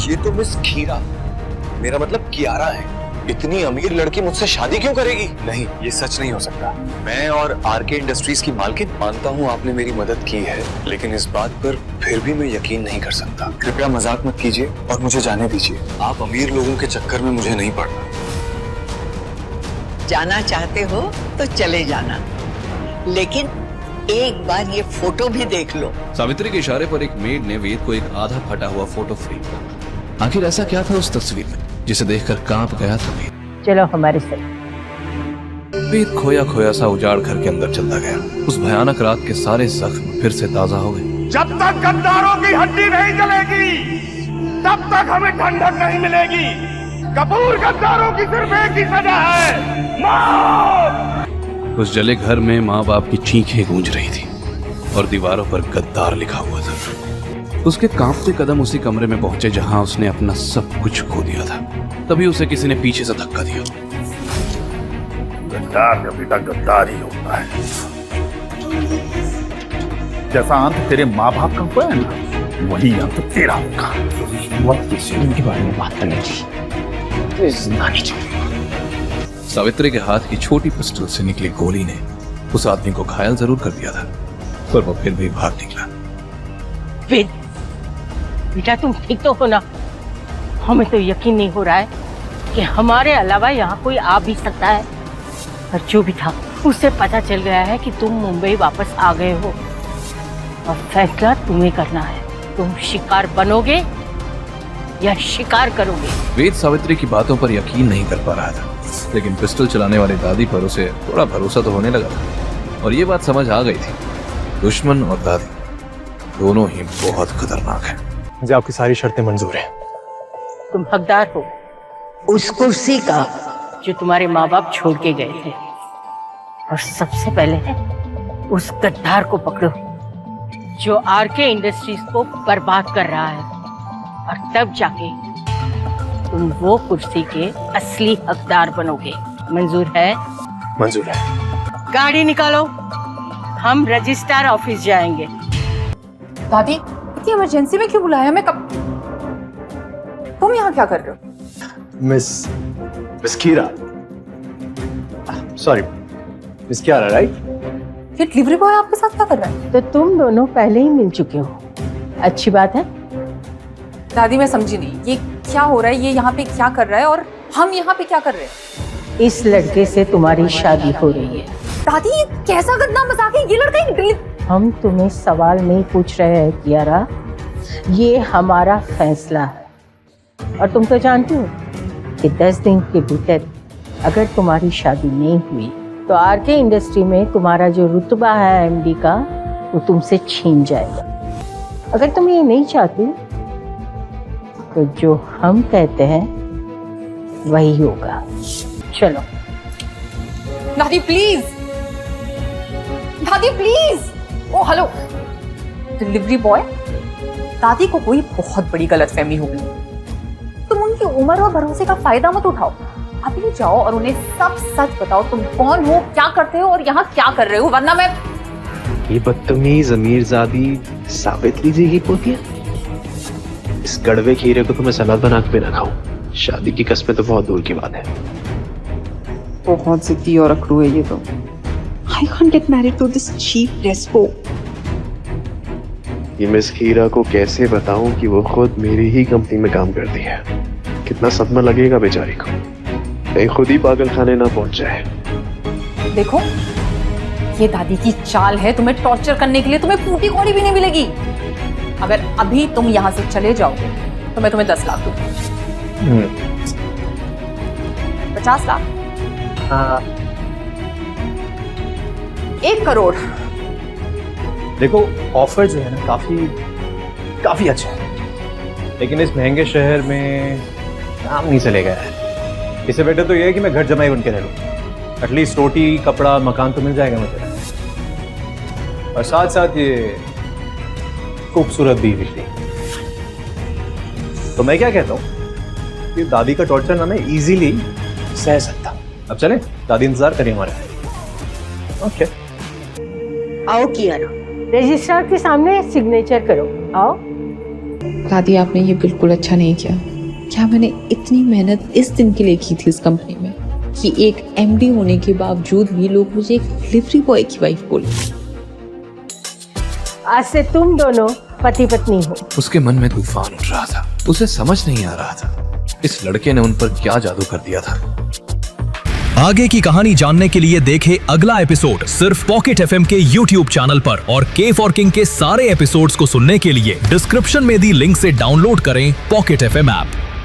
ये तो मिस खीरा, मेरा मतलब कियारा है। इतनी अमीर लड़की मुझसे शादी क्यों करेगी? नहीं, ये सच नहीं हो सकता। मैं और आरके इंडस्ट्रीज की मालकिन, मानता हूँ आपने मेरी मदद की है, लेकिन इस बात पर फिर भी मैं यकीन नहीं कर सकता। कृपया मजाक मत कीजिए और मुझे जाने दीजिए। आप अमीर लोगों के चक्कर में मुझे नहीं पड़ना। जाना चाहते हो तो चले जाना, लेकिन एक बार ये फोटो भी देख लो। सावित्री के इशारे पर एक मेड ने वेद को एक आधा फटा हुआ फोटो फ्रेम किया। आखिर ऐसा क्या था उस तस्वीर में जिसे देखकर कांप गया था वेद? चलो हमारे साथ। वेद खोया खोया सा उजाड़ घर के अंदर चलता गया। उस भयानक रात के सारे जख्म फिर से ताजा हो गए। जब तक गद्दारों की हड्डी नहीं जलेगी तब तक हमें ठंडक नहीं मिलेगी। कपूर गद्दारों की सिर्फ एक ही सजा है, मौत। उस जले घर में माँ बाप की चीखें गूंज रही थी और दीवारों पर गद्दार लिखा हुआ था। उसके कांपते कदम उसी कमरे में पहुंचे जहां उसने अपना सब कुछ खो दिया था। तभी उसे किसी ने पीछे से धक्का दिया। गद्दार का बेटा गद्दार ही होता है। जैसा अंत तेरे माँ बाप का हुआ है ना, वही अंत तेरा होगा। वक्त किसी उनके बारे में बात करनी थी तो जिंदा नहीं छोड़ूंगा। सावित्री के हाथ की छोटी पिस्टल से निकली गोली ने उस आदमी को घायल जरूर कर दिया था, पर वो फिर भी भाग निकला। वेद, बेटा तुम ठीक तो हो ना? हमें तो यकीन नहीं हो रहा है कि हमारे अलावा यहाँ कोई आ भी सकता है। और जो भी था उससे पता चल गया है कि तुम मुंबई वापस आ गए हो और फैसला तुम्हें करना है। तुम शिकार बनोगे या शिकार करोगे? वेद सावित्री की बातों पर यकीन नहीं कर पा रहा था, लेकिन पिस्टल चलाने वाली दादी पर उसे थोड़ा भरोसा तो होने लगा था। और ये बात समझ आ गई थी, दुश्मन और दादी दोनों ही बहुत खतरनाक है। मुझे आपकी सारी शर्तें मंजूर हैं। तुम हकदार हो उस कुर्सी का जो तुम्हारे माँ बाप छोड़ के गए थे। और सबसे पहले उस गद्दार को पकड़ो जो आरके इंडस्ट्रीज को बर्बाद कर रहा है, और तब जाके तुम वो कुर्सी के असली हकदार बनोगे। मंजूर है? मंजूर है। गाड़ी निकालो, हम रजिस्ट्रार ऑफिस जाएंगे। दादी, इतनी इमरजेंसी में क्यों बुलाया? मैं कब? तुम यहाँ क्या कर रहे हो? मिस खीरा, सॉरी मिस कियारा, राइट? ये डिलीवरी बॉय आपके साथ क्या कर रहा है? तो तुम दोनों पहले ही मिल चुके हो, अच्छी बात है। दादी मैं समझी नहीं, ये क्या हो रहा है? ये यहाँ पे क्या कर रहा है और हम यहाँ पे क्या कर रहे हैं? इस लड़के से तुम्हारी शादी हो रही है। दादी ये कैसा गंदा मजाक है? ये लड़का हम तुम्हें सवाल नहीं पूछ रहे हैं कियारा, ये हमारा फैसला है। और तुम तो जानती हो कि 10 दिन के भीतर अगर तुम्हारी शादी नहीं हुई तो आरके इंडस्ट्री में तुम्हारा जो रुतबा है एमडी का, वो तुमसे छीन जाएगा। अगर तुम ये नहीं चाहती तो जो हम कहते हैं वही होगा। चलो। दादी प्लीज, दादी please. Oh hello, delivery boy. दादी को कोई बहुत बड़ी गलतफहमी हो गई। तुम उनकी उम्र और भरोसे का फायदा मत उठाओ। अभी जाओ और उन्हें सब सच बताओ। तुम कौन हो, क्या करते हो और यहाँ क्या कर रहे हो, वरना मैं। ये बदतमीज अमीरजादी सावित्री जी की पोती है। इस कड़वे खीरे को तो मैं सलाद बना के भी ना खाऊं। शादी की कस्में तो बहुत दूर की बात है। बहुत जिद्दी और अकड़ू है ये तो। I can't get married to this cheap despo. ये मिस खीरा को कैसे बताऊं कि वो खुद मेरी ही कंपनी में काम करती है। कितना सदमा लगेगा बेचारी को, कहीं खुद ही पागल खाने ना पहुंच जाए। देखो ये दादी की चाल है तुम्हें टॉर्चर करने के लिए। तुम्हें फूटी कौड़ी भी नहीं मिलेगी। अगर अभी तुम यहाँ से चले जाओगे तो मैं तुम्हें 10 लाख दूंगी। 50 लाख? 1 करोड़। देखो ऑफर जो है ना काफी अच्छा है, लेकिन इस महंगे शहर में काम नहीं चलेगा यार। इससे बेटर तो ये है कि मैं घर जमाई बन के रह लूँ। एटलीस्ट रोटी कपड़ा मकान तो मिल जाएगा मुझे, और साथ साथ ये खूबसूरत बीवी भी। तो मैं क्या कहता हूँ कि दादी का टॉर्चर ना मैं इजीली सह सकता। अब चले, दादी इंतजार करिए हमारे। ओके आओ कियारा, रजिस्ट्रार के सामने सिग्नेचर करो। आओ। दादी आपने ये बिल्कुल अच्छा नहीं किया। क्या मैंने इतनी मेहनत इस दिन के लिए की थी इस कंपनी में कि एक एमडी होने के बावजूद भी लोग मुझे एक डिलीवरी बॉय की वाइफ बोले। आज से तुम दोनों पति पत्नी हो। उसके मन में तूफान उठ रहा था। उसे समझ नहीं आ रहा था इस लड़के ने उन पर क्या जादू कर दिया था। आगे की कहानी जानने के लिए देखें अगला एपिसोड सिर्फ पॉकेट एफएम के यूट्यूब चैनल पर, और के फॉर किंग के सारे एपिसोड्स को सुनने के लिए डिस्क्रिप्शन में दी लिंक से डाउनलोड करें पॉकेट एफएम ऐप।